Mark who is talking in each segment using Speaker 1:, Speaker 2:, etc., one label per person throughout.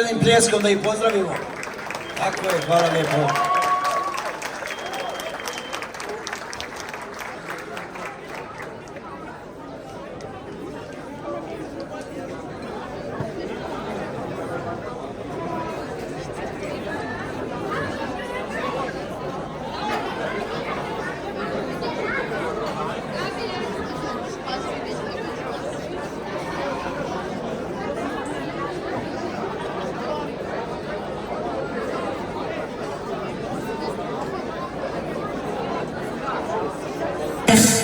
Speaker 1: jednim pljeskom da ih pozdravimo. Tako je, hvala lijepo.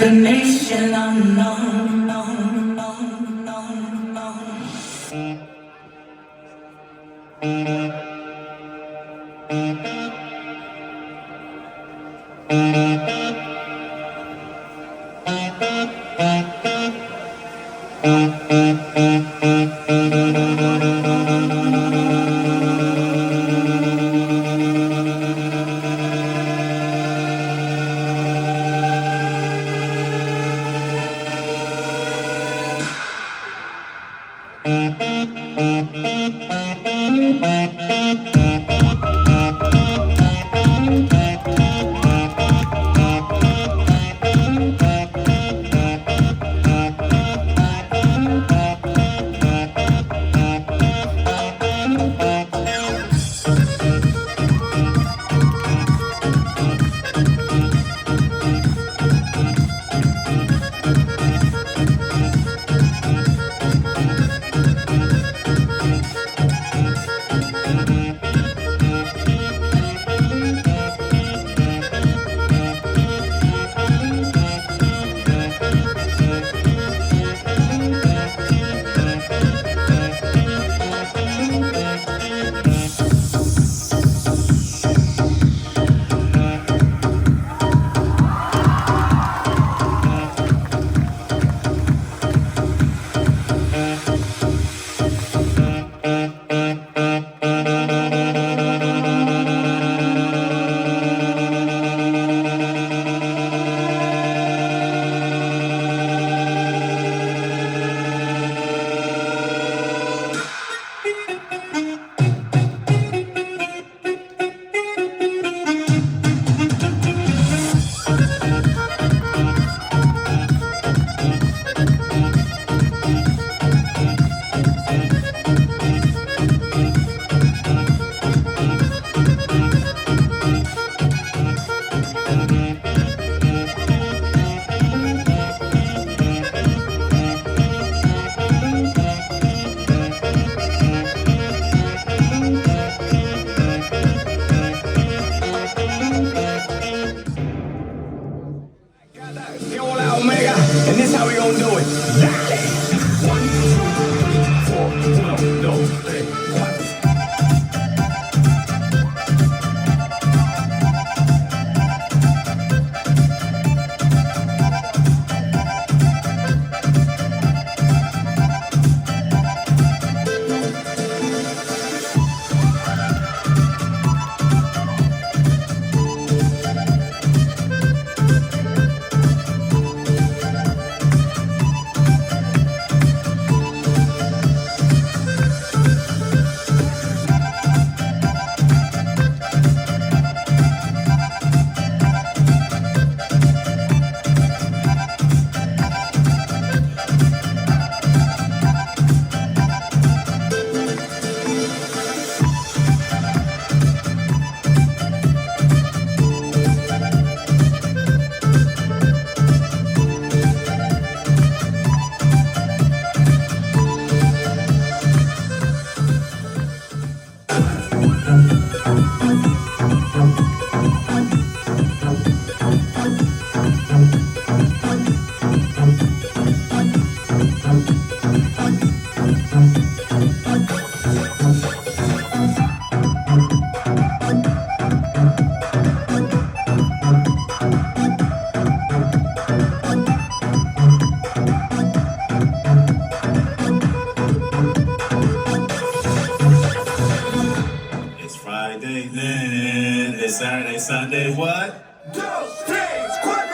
Speaker 2: Destination unknown.
Speaker 3: And this how we gonna do it. Dale. 1, 2, 3, 4, 1, 2, 3, 4.
Speaker 4: Saturday, Sunday, what?
Speaker 3: 2, 3, 4.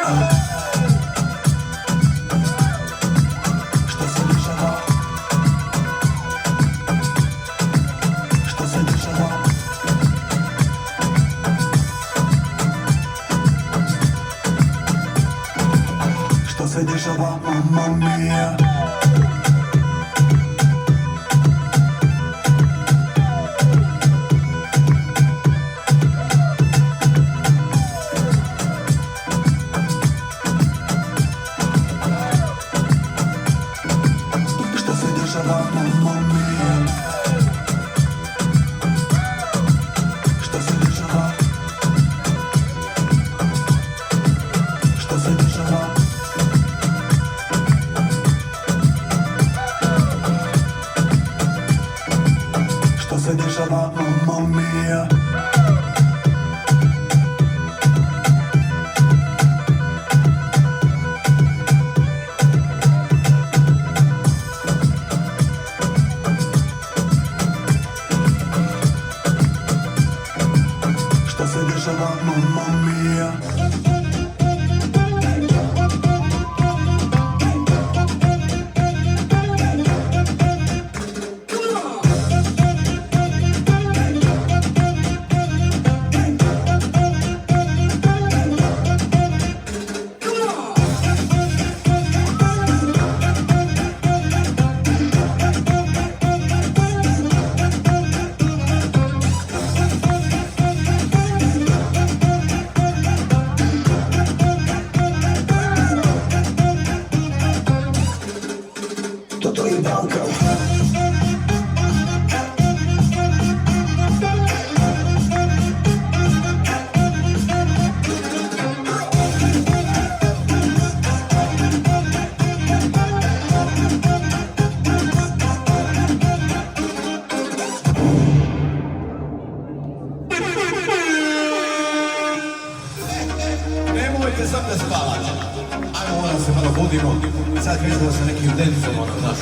Speaker 5: se dešava? Što se dešava, mamma mia? Što se dešava, mamma mia? Što se dešava? Što se dešava? Što se dešava, mamma mia? Što se dešava, mamma mia? To je Balkan.
Speaker 1: Nemojte sad da spavate. Ajmo, onda se malo budimo. Sad krećemo sa nekim dencom, ono, znaš.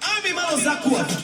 Speaker 1: Ajmi malo zakuvati.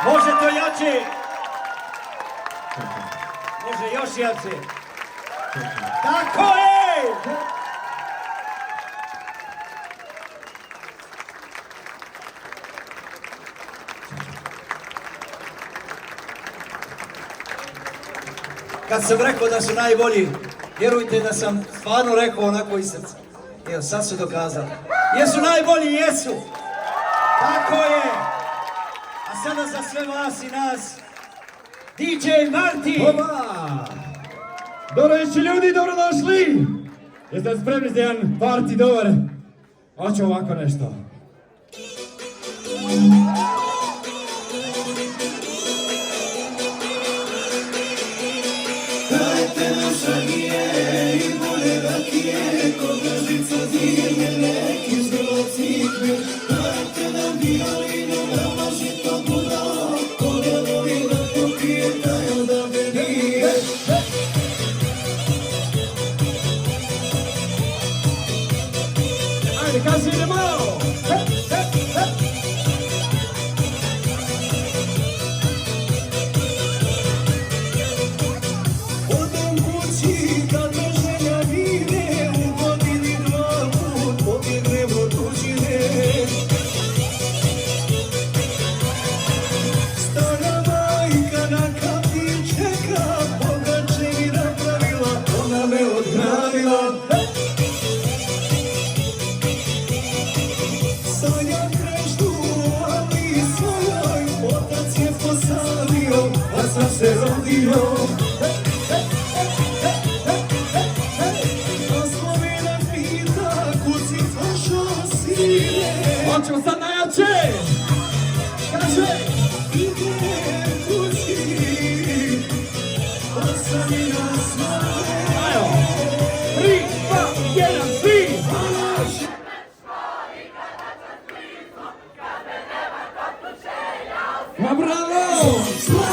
Speaker 6: Može to jače? Može još jače? Tako je! Kad sam rekao da su najbolji, vjerujte da sam stvarno rekao onako iz srca. Evo, sad su dokazali. Jesu najbolji, jesu! Tako je! A sada za sve vas i nas, DJ Marti!
Speaker 7: Opa! Dobro večer ljudi, dobrodošli! Jeste spremni za jedan party dobar? Hoću ovako nešto. Ajde, kaži idemo!
Speaker 1: vodio. Glasno me pita, kud si došao sine.
Speaker 7: Hoćemo sad najjače!
Speaker 1: Kaže, idem kući, ostavi nas male.
Speaker 7: Ajo! 3, 2, 1, svi! Ma bravo!